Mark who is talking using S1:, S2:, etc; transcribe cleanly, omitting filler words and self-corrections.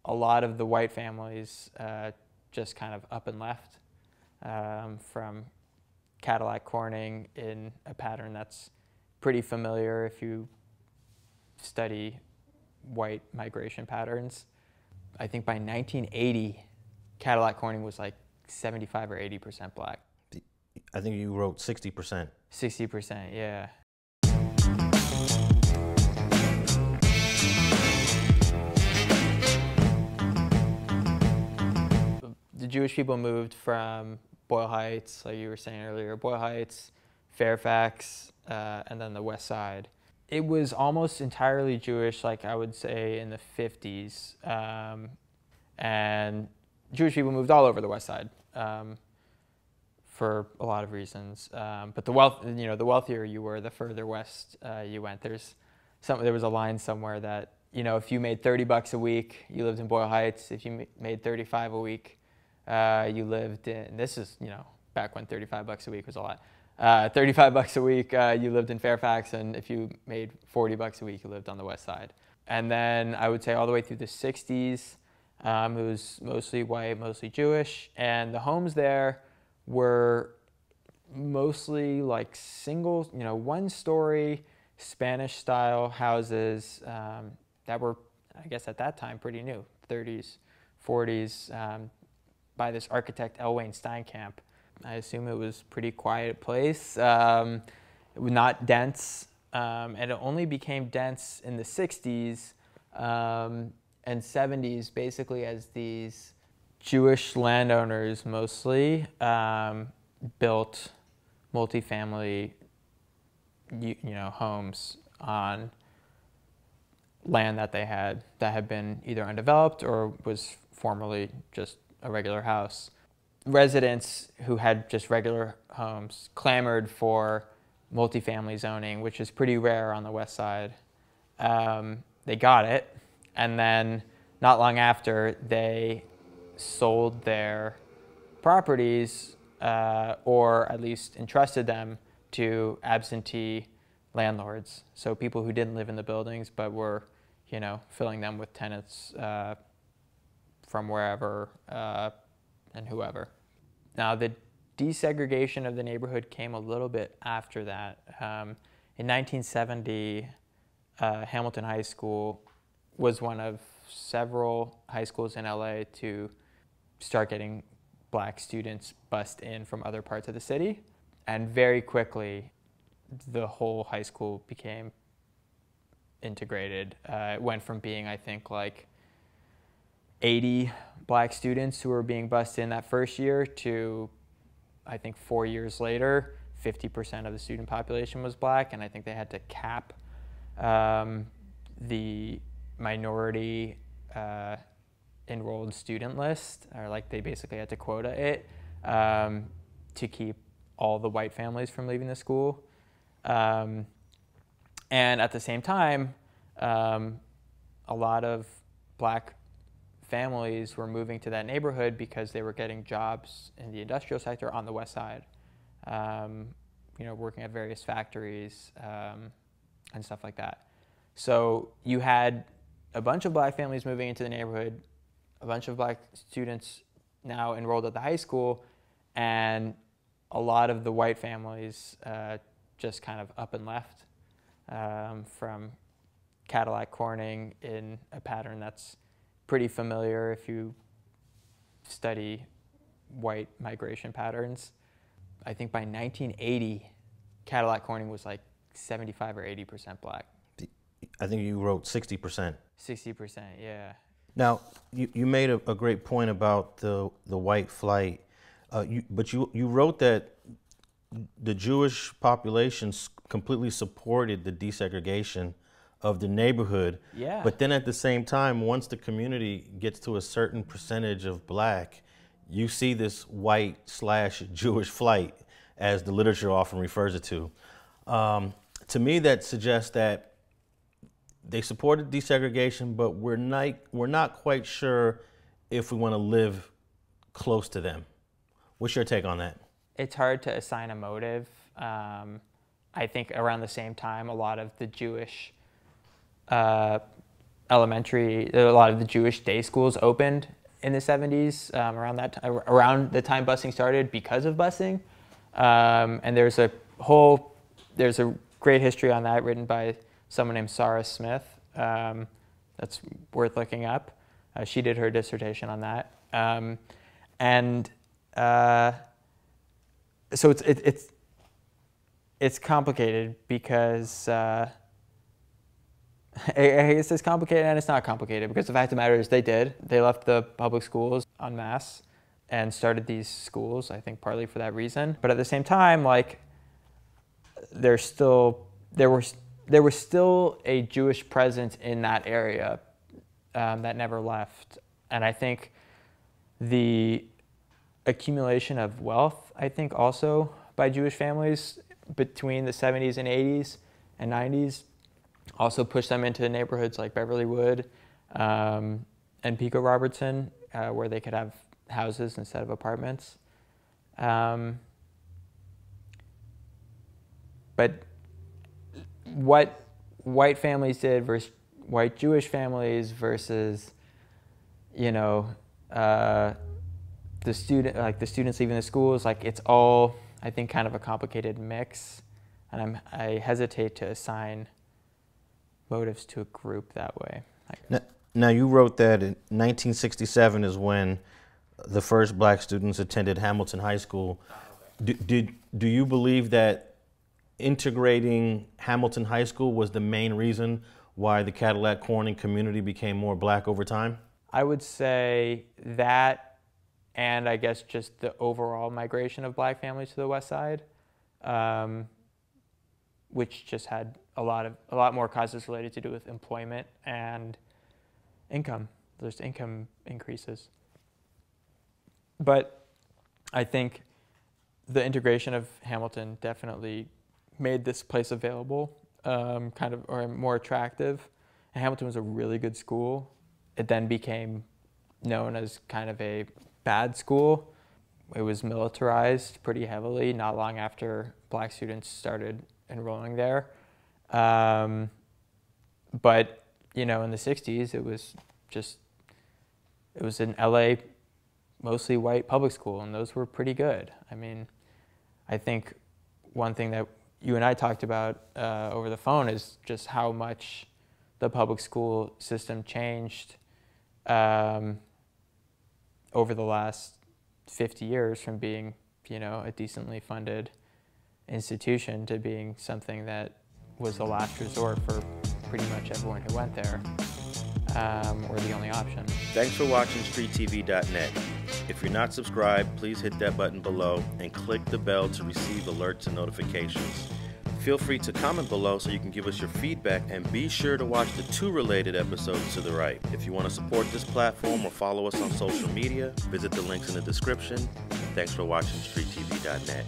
S1: a lot of the white families just kind of up and left from Cadillac-Corning in a pattern that's pretty familiar if you study white migration patterns. I think by 1980, Cadillac-Corning was like 75 or 80% black.
S2: I think you wrote 60%.
S1: 60%, yeah. The Jewish people moved from Boyle Heights, like you were saying earlier, Boyle Heights, Fairfax, and then the West Side. It was almost entirely Jewish, like I would say in the 50s. And Jewish people moved all over the West Side for a lot of reasons. But the wealthier you were, the further west you went. There was a line somewhere that, if you made 30 bucks a week, you lived in Boyle Heights. If you made 35 a week, you lived in, this is, back when 35 bucks a week was a lot. 35 bucks a week, you lived in Fairfax, and if you made 40 bucks a week, you lived on the West Side. And then I would say all the way through the 60s, it was mostly white, mostly Jewish, and the homes there were mostly like single, one-story Spanish-style houses that were, I guess at that time, pretty new, 30s, 40s, by this architect, L. Wayne Steinkamp. I assume it was a pretty quiet place, it was not dense, and it only became dense in the 60s and 70s, basically as these Jewish landowners mostly built multifamily, homes on land that they had that had been either undeveloped or was formerly just a regular house. Residents who had just regular homes clamored for multifamily zoning, which is pretty rare on the West Side. They got it, and then not long after, they sold their properties, or at least entrusted them to absentee landlords. So people who didn't live in the buildings but were, filling them with tenants from wherever and whoever. Now, the desegregation of the neighborhood came a little bit after that. In 1970, Hamilton High School was one of several high schools in LA to start getting black students bussed in from other parts of the city. And very quickly, the whole high school became integrated. It went from being, I think, like 80 black students who were being bussed in that first year to, I think 4 years later, 50% of the student population was black, and I think they had to cap the minority enrolled student list, or like they basically had to quota it to keep all the white families from leaving the school. And at the same time, a lot of black families were moving to that neighborhood because they were getting jobs in the industrial sector on the West Side, working at various factories and stuff like that. So you had a bunch of black families moving into the neighborhood, a bunch of black students now enrolled at the high school, and a lot of the white families just kind of up and left from Cadillac-Corning in a pattern that's pretty familiar if you study white migration patterns. I think by 1980, Cadillac-Corning was like 75 or 80% black.
S2: I think you wrote 60%.
S1: 60%, yeah.
S2: Now, you made a great point about the white flight, but you wrote that the Jewish population completely supported the desegregation of the neighborhood.
S1: Yeah.
S2: But then at the same time, once the community gets to a certain percentage of black, you see this white/Jewish flight, as the literature often refers it to. To me, that suggests that they supported desegregation, but we're not quite sure if we want to live close to them. What's your take on that?
S1: It's hard to assign a motive. I think around the same time, a lot of the Jewish elementary, a lot of the Jewish day schools opened in the 70s, around the time busing started because of busing. And there's a great history on that written by someone named Sarah Smith. That's worth looking up. She did her dissertation on that. So it's complicated because I guess it's complicated and it's not complicated, because the fact of the matter is they left the public schools en masse and started these schools, I think partly for that reason. But at the same time, like, there was still a Jewish presence in that area that never left. And I think the accumulation of wealth, I think also by Jewish families between the 70s and 80s and 90s also pushed them into neighborhoods like Beverly Wood and Pico Robertson, where they could have houses instead of apartments. But what white families did versus white Jewish families versus, you know, the students leaving the schools, like, it's all, I think, kind of a complicated mix, and I hesitate to assign motives to a group that way.
S2: Now you wrote that in 1967 is when the first black students attended Hamilton High School. Do you believe that integrating Hamilton High School was the main reason why the Cadillac-Corning community became more black over time?
S1: I would say that, and I guess just the overall migration of black families to the West Side, which just had a lot more causes related to do with employment and income. There's income increases. But I think the integration of Hamilton definitely made this place available, or more attractive. And Hamilton was a really good school. It then became known as kind of a bad school. It was militarized pretty heavily not long after black students started enrolling there. But, you know, in the 60s, it was an LA mostly white public school, and those were pretty good. I mean, I think one thing that you and I talked about over the phone is just how much the public school system changed over the last 50 years, from being, you know, a decently funded institution to being something that was the last resort for pretty much everyone who went there, or the only option.
S2: Thanks for watching StreetTV.net. If you're not subscribed, please hit that button below and click the bell to receive alerts and notifications. Feel free to comment below so you can give us your feedback, and be sure to watch the 2 related episodes to the right. If you want to support this platform or follow us on social media, visit the links in the description. Thanks for watching StreetTV.net.